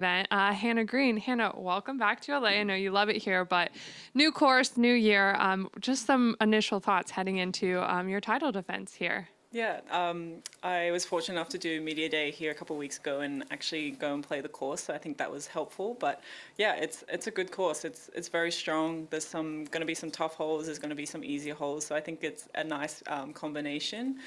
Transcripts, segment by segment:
Event. Hannah Green. Hannah, welcome back to LA. I know you love it here, but new course, new year. Just some initial thoughts heading into your title defense here. Yeah, I was fortunate enough to do media day here a couple of weeks ago and actually go and play the course. So I think that was helpful. But yeah, it's a good course. It's very strong. There's going to be some tough holes. There's going to be some easier holes. So I think it's a nice combination.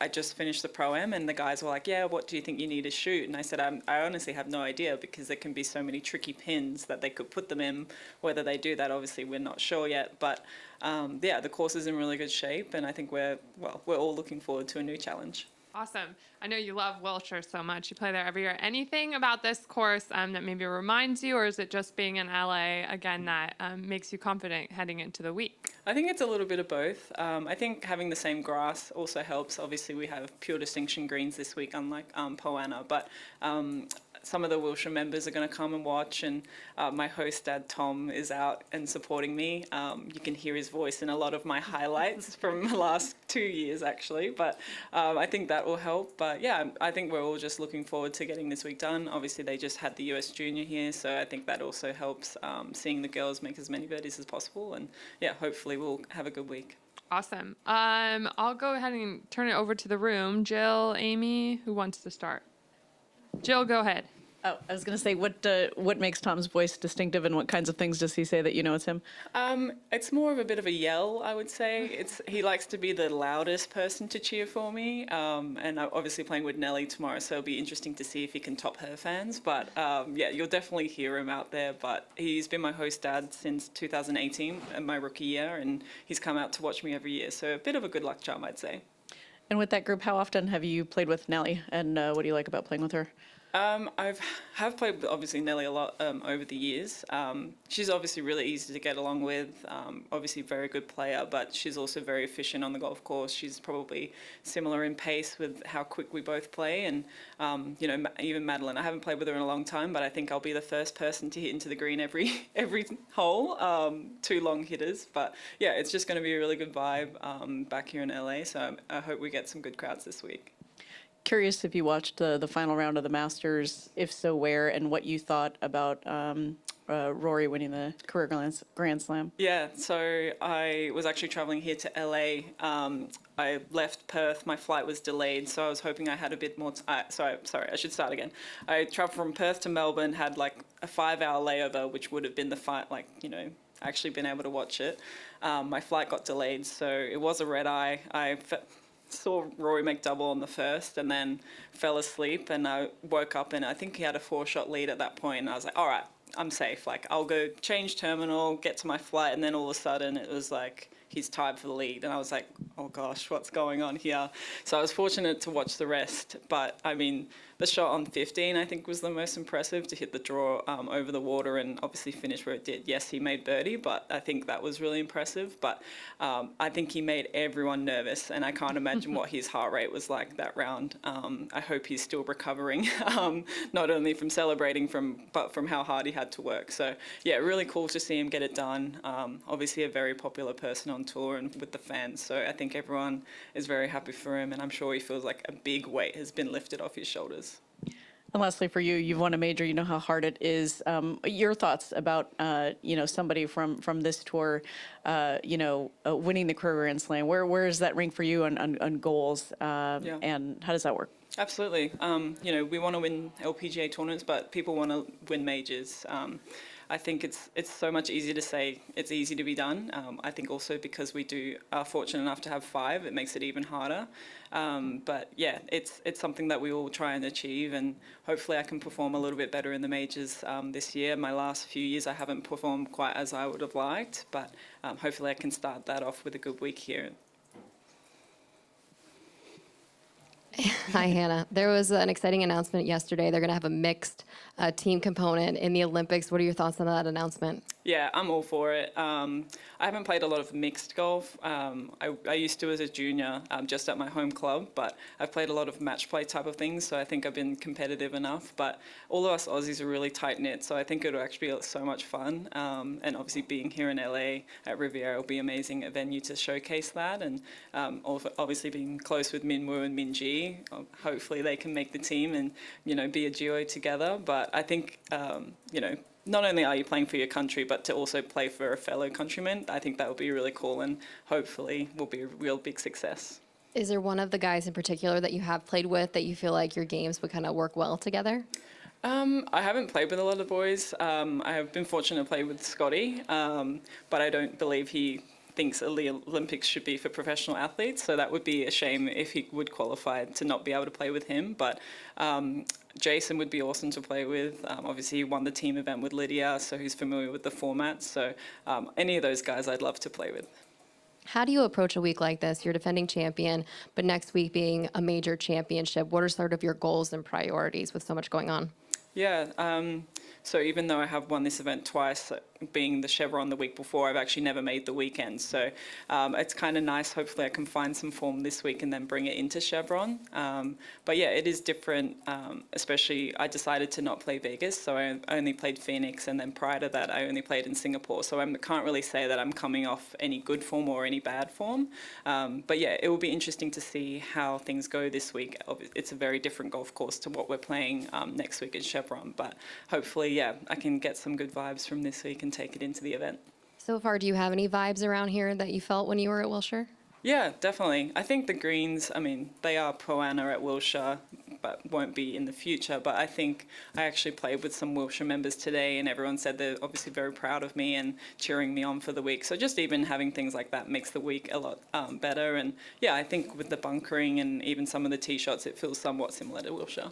I just finished the Pro-Am and the guys were like, yeah, what do you think you need to shoot? And I said, I honestly have no idea because there can be so many tricky pins that they could put them in. Whether they do that, obviously, we're not sure yet. But yeah, the course is in really good shape and I think we're all looking forward to a new challenge. Awesome. I know you love Wilshire so much. You play there every year. Anything about this course that maybe reminds you, or is it just being in LA again that makes you confident heading into the week? I think it's a little bit of both. I think having the same grass also helps. Obviously, we have pure distinction greens this week, unlike Poana, but some of the Wilshire members are going to come and watch, and my host dad Tom is out and supporting me. You can hear his voice in a lot of my highlights from the last 2 years actually, but I think that will help. But yeah, I think we're all just looking forward to getting this week done. Obviously they just had the US Junior here, so I think that also helps, seeing the girls make as many birdies as possible, and yeah, hopefully we'll have a good week. Awesome. I'll go ahead and turn it over to the room. Jill, Amy, who wants to start? Jill, go ahead. Oh, I was going to say, what makes Tom's voice distinctive, and what kinds of things does he say that you know it's him? It's more of a bit of a yell, I would say. He likes to be the loudest person to cheer for me, and I'm obviously playing with Nelly tomorrow, so it'll be interesting to see if he can top her fans. But yeah, you'll definitely hear him out there. But he's been my host dad since 2018, my rookie year, and he's come out to watch me every year. So a bit of a good luck charm, I'd say. And with that group, how often have you played with Nelly, and what do you like about playing with her? I've played with obviously Nelly a lot over the years. She's obviously really easy to get along with. Obviously, very good player, but she's also very efficient on the golf course. She's probably similar in pace with how quick we both play. And you know, even Madeline, I haven't played with her in a long time, but I think I'll be the first person to hit into the green every hole. Two long hitters, but yeah, it's just going to be a really good vibe back here in LA. So I hope we get some good crowds this week. Curious if you watched the final round of the Masters, if so, where, and what you thought about Rory winning the career Grand Slam. Yeah, so I was actually traveling here to LA. I left Perth, my flight was delayed, so I was hoping I had a bit more sorry, I should start again. I traveled from Perth to Melbourne, had like a 5-hour layover, which would have been the fight, like, you know, actually been able to watch it. My flight got delayed, so it was a red eye. I saw Rory make double on the first and then fell asleep, and I woke up and I think he had a 4-shot lead at that point, and I was like, all right, I'm safe. Like, I'll go change terminal, get to my flight, and then all of a sudden it was like he's tied for the lead, and I was like, oh gosh, what's going on here? So I was fortunate to watch the rest, but I mean, the shot on 15 I think was the most impressive, to hit the draw over the water and obviously finish where it did. Yes, he made birdie, but I think that was really impressive. But I think he made everyone nervous, and I can't imagine what his heart rate was like that round. I hope he's still recovering, not only from celebrating but from how hard he had to work. So yeah, really cool to see him get it done. Obviously a very popular person on tour and with the fans, so I think everyone is very happy for him, and I'm sure he feels like a big weight has been lifted off his shoulders. And lastly, for you, you've won a major. You know how hard it is. Your thoughts about you know, somebody from this tour, you know, winning the career Grand Slam. Where is that rank for you on goals? Yeah. And how does that work? Absolutely. You know, we want to win LPGA tournaments, but people want to win majors. I think it's so much easier to say it's easy to be done. I think also because we are fortunate enough to have 5, it makes it even harder. But yeah, it's something that we all try and achieve, and hopefully I can perform a little bit better in the majors this year. My last few years I haven't performed quite as I would have liked, but hopefully I can start that off with a good week here. Hi, Hannah. There was an exciting announcement yesterday. They're going to have a mixed team component in the Olympics. What are your thoughts on that announcement? Yeah, I'm all for it. I haven't played a lot of mixed golf. I used to as a junior, just at my home club, but I've played a lot of match play type of things, so I think I've been competitive enough. But all of us Aussies are really tight-knit, so I think it'll actually be so much fun. And obviously being here in LA at Riviera will be amazing, a venue to showcase that. And obviously being close with Min Woo and Min Ji, hopefully they can make the team and, be a duo together. But I think, not only are you playing for your country, but to also play for a fellow countryman, I think that would be really cool and hopefully will be a real big success. Is there one of the guys in particular that you have played with that you feel like your games would kind of work well together? I haven't played with a lot of the boys. I have been fortunate to play with Scotty, but I don't believe he thinks the Olympics should be for professional athletes. So that would be a shame if he would qualify to not be able to play with him. But Jason would be awesome to play with. Obviously, he won the team event with Lydia, so he's familiar with the format. So any of those guys I'd love to play with. How do you approach a week like this? You're defending champion, but next week being a major championship, what are sort of your goals and priorities with so much going on? Yeah, so even though I have won this event twice, being the Chevron the week before, I've actually never made the weekend. So it's kind of nice. Hopefully I can find some form this week and then bring it into Chevron. But yeah, it is different, especially I decided to not play Vegas. So I only played Phoenix, and then prior to that, I only played in Singapore. So I can't really say that I'm coming off any good form or any bad form. But yeah, it will be interesting to see how things go this week. It's a very different golf course to what we're playing next week in Chevron. But hopefully, yeah, I can get some good vibes from this week and take it into the event. So far, do you have any vibes around here that you felt when you were at Wilshire? Yeah, definitely. I think the greens, they are pro-ana at Wilshire, but won't be in the future. But I think I actually played with some Wilshire members today, and everyone said they're obviously very proud of me and cheering me on for the week. So just even having things like that makes the week a lot better. And yeah, I think with the bunkering and even some of the tee shots, it feels somewhat similar to Wilshire.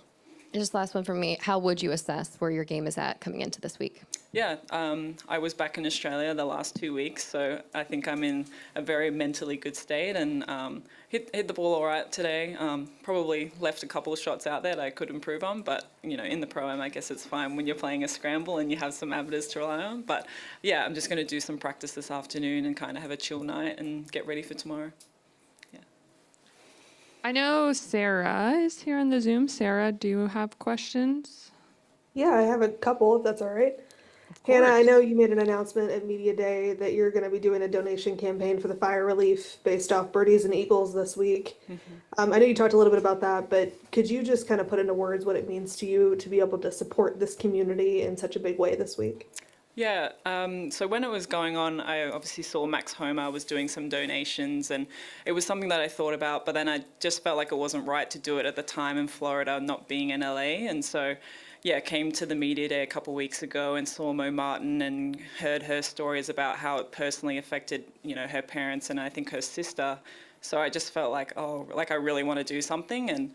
Just last one from me. How would you assess where your game is at coming into this week? Yeah, I was back in Australia the last 2 weeks, so I think I'm in a very mentally good state and hit the ball all right today. Probably left a couple of shots out there that I could improve on, but in the Pro-Am, I guess it's fine when you're playing a scramble and you have some amateurs to rely on. But yeah, I'm just going to do some practice this afternoon and kind of have a chill night and get ready for tomorrow. I know Sarah is here on the Zoom. Sarah, do you have questions? Yeah, I have a couple, if that's all right. Hannah, I know you made an announcement at Media Day that you're going to be doing a donation campaign for the fire relief based off birdies and eagles this week. I know you talked a little bit about that, but could you just kind of put into words what it means to you to be able to support this community in such a big way this week? Yeah, so when it was going on, I obviously saw Max Homa was doing some donations, and it was something that I thought about, but then I just felt like it wasn't right to do it at the time in Florida, not being in LA. And so, yeah, came to the Media Day a couple of weeks ago and saw Mo Martin and heard her stories about how it personally affected, her parents and I think her sister. So I just felt like, I really want to do something. And,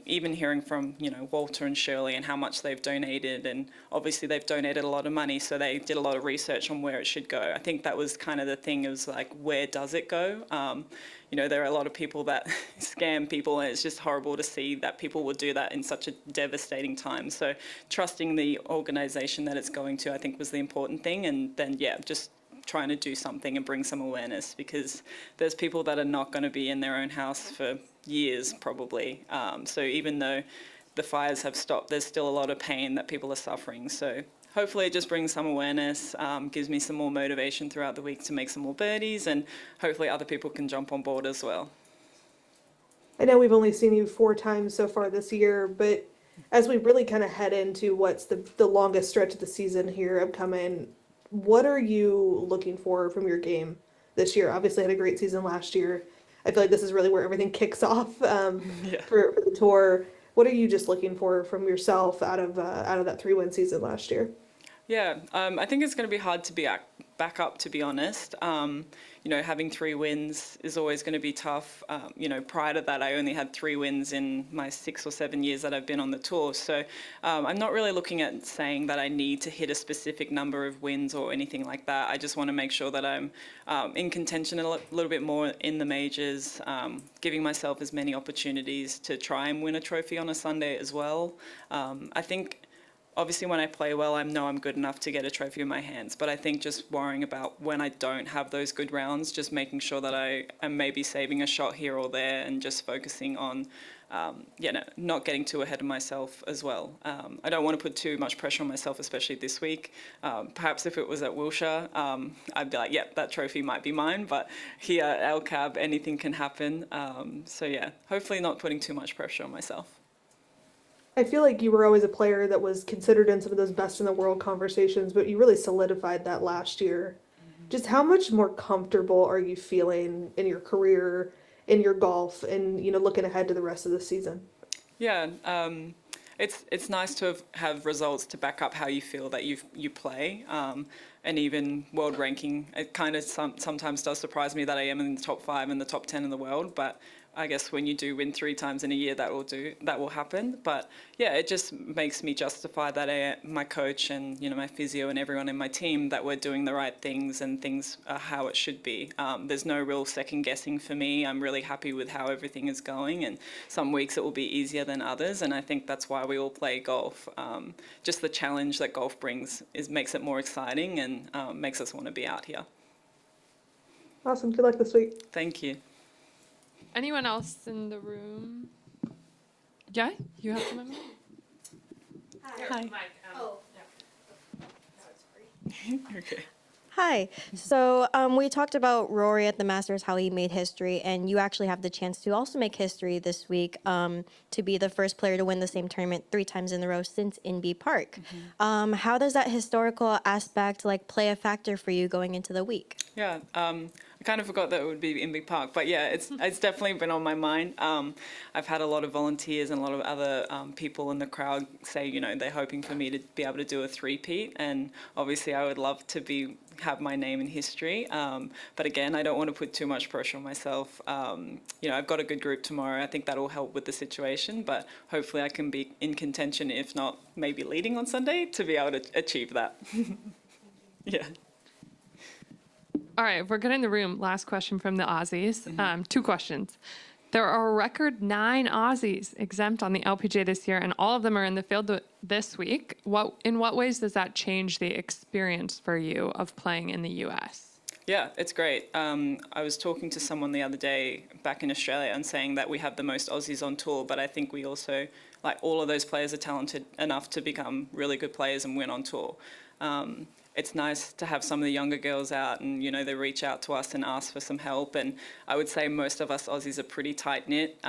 even hearing from, Walter and Shirley and how much they've donated. And obviously they've donated a lot of money, so they did a lot of research on where it should go. I think that was kind of the thing. It was like, where does it go? There are a lot of people that scam people, and it's just horrible to see that people would do that in such a devastating time. So trusting the organisation that it's going to, I think, was the important thing. And then, yeah, just trying to do something and bring some awareness, because there's people that are not going to be in their own house for years probably. So even though the fires have stopped, there's still a lot of pain that people are suffering. So hopefully it just brings some awareness, gives me some more motivation throughout the week to make some more birdies, and hopefully other people can jump on board as well. I know we've only seen you 4 times so far this year, but as we really kind of head into what's the longest stretch of the season here upcoming, what are you looking for from your game this year? Obviously, had a great season last year. I feel like this is really where everything kicks off for the tour. What are you just looking for from yourself out of that 3-win season last year? Yeah, I think it's going to be hard to be back up, to be honest. Having 3 wins is always going to be tough. Prior to that, I only had 3 wins in my 6 or 7 years that I've been on the tour. So I'm not really looking at saying that I need to hit a specific number of wins or anything like that. I just want to make sure that I'm in contention a little bit more in the majors, giving myself as many opportunities to try and win a trophy on a Sunday as well. I think obviously when I play well, I know I'm good enough to get a trophy in my hands, but I think just worrying about when I don't have those good rounds, just making sure that I am maybe saving a shot here or there and just focusing on not getting too ahead of myself as well. I don't want to put too much pressure on myself, especially this week. Perhaps if it was at Wilshire, I'd be like, yep, that trophy might be mine. But here at LCAB, anything can happen. So yeah, hopefully not putting too much pressure on myself. I feel like you were always a player that was considered in some of those best in the world conversations, but you really solidified that last year. Just how much more comfortable are you feeling in your career, in your golf, and looking ahead to the rest of the season? Yeah, it's nice to have results to back up how you feel that you play, and even world ranking. It kind of sometimes does surprise me that I am in the top 5 and the top 10 in the world, but I guess when you do win 3 times in a year, that will happen. But yeah, it just makes me justify that my coach and my physio and everyone in my team that we're doing the right things and things are how it should be. There's no real second guessing for me. I'm really happy with how everything is going, and some weeks it will be easier than others. And I think that's why we all play golf. Just the challenge that golf brings makes it more exciting and makes us want to be out here. Awesome. Good luck this week. Thank you. Anyone else in the room? Yeah, you have something? Hi. Okay. Hi. So we talked about Rory at the Masters, how he made history, and you actually have the chance to also make history this week to be the first player to win the same tournament 3 times in a row since Inbee Park. How does that historical aspect play a factor for you going into the week? Yeah, I kind of forgot that it would be Inbee Park, but yeah, it's definitely been on my mind. I've had a lot of volunteers and a lot of other people in the crowd say, they're hoping for me to be able to do a 3-peat, and obviously I would love to have my name in history. But again, I don't want to put too much pressure on myself. I've got a good group tomorrow. I think that'll help with the situation, but hopefully I can be in contention, if not maybe leading on Sunday, to be able to achieve that. Yeah. All right, we're good in the room. Last question from the Aussies. 2 questions. There are a record 9 Aussies exempt on the LPGA this year, and all of them are in the field this week. In what ways does that change the experience for you of playing in the U.S.? Yeah, it's great. I was talking to someone the other day back in Australia and saying that we have the most Aussies on tour, but I think we also, all of those players are talented enough to become really good players and win on tour. It's nice to have some of the younger girls out and, they reach out to us and ask for some help. And I would say most of us Aussies are pretty tight-knit.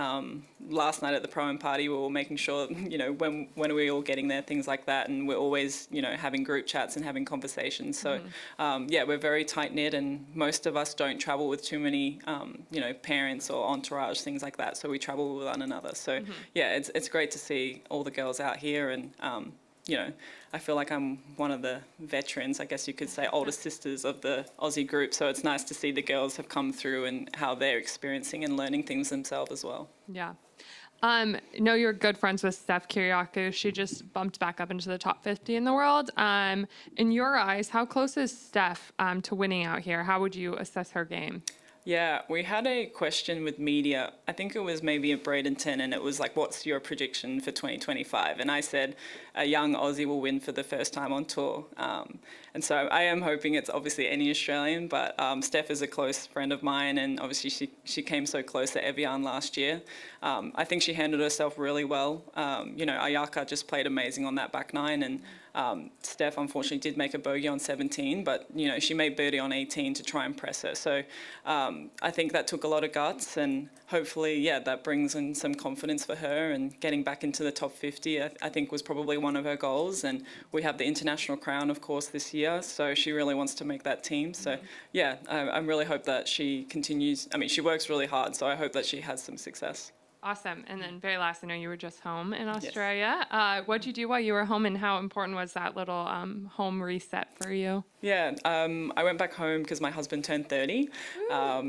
Last night at the Pro-Am party, we were making sure, when are we all getting there, things like that. And we're always, having group chats and having conversations. So, yeah, we're very tight-knit, and most of us don't travel with too many, parents or entourage, things like that. So we travel with one another. So, yeah, it's great to see all the girls out here, and I feel like I'm one of the veterans, I guess you could say, older sisters of the Aussie group. So it's nice to see the girls have come through and how they're experiencing and learning things themselves as well. Yeah. Know you're good friends with Steph Kiriakou. She just bumped back up into the top 50 in the world. In your eyes, how close is Steph to winning out here? How would you assess her game? Yeah, we had a question with media. I think it was maybe at Bradenton, and it was like, what's your prediction for 2025? And I said a young Aussie will win for the first time on tour. And so I am hoping it's obviously any Australian, but Steph is a close friend of mine, and obviously she came so close at Evian last year. I think she handled herself really well. Ayaka just played amazing on that back 9, and Steph unfortunately did make a bogey on 17, but she made birdie on 18 to try and press her. So I think that took a lot of guts, and hopefully, yeah, that brings in some confidence for her, and getting back into the top 50, I think was probably one of her goals. And we have the international crown, of course, this year, so she really wants to make that team. So yeah, I really hope that she continues. I mean, she works really hard, so I hope that she has some success. Awesome. And then very last, I know you were just home in Australia. Yes. What did you do while you were home, and how important was that little home reset for you? Yeah, I went back home because my husband turned 30.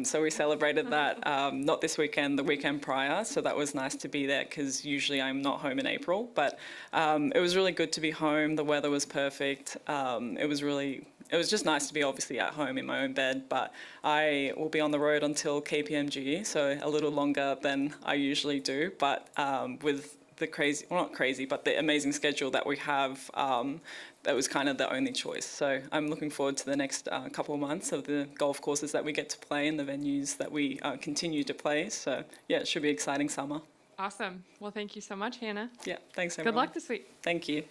So we celebrated that, not this weekend, the weekend prior. So that was nice to be there, because usually I'm not home in April. But it was really good to be home. The weather was perfect. It was just nice to be obviously at home in my own bed, but I will be on the road until KPMG, so a little longer than I usually do. But with the crazy, well, not crazy, but the amazing schedule that we have, that was kind of the only choice. So I'm looking forward to the next couple of months of the golf courses that we get to play and the venues that we continue to play. So yeah, it should be an exciting summer. Awesome. Well, thank you so much, Hannah. Yeah, thanks Good everyone. luck this week. Thank you.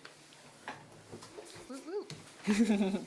Woo woo.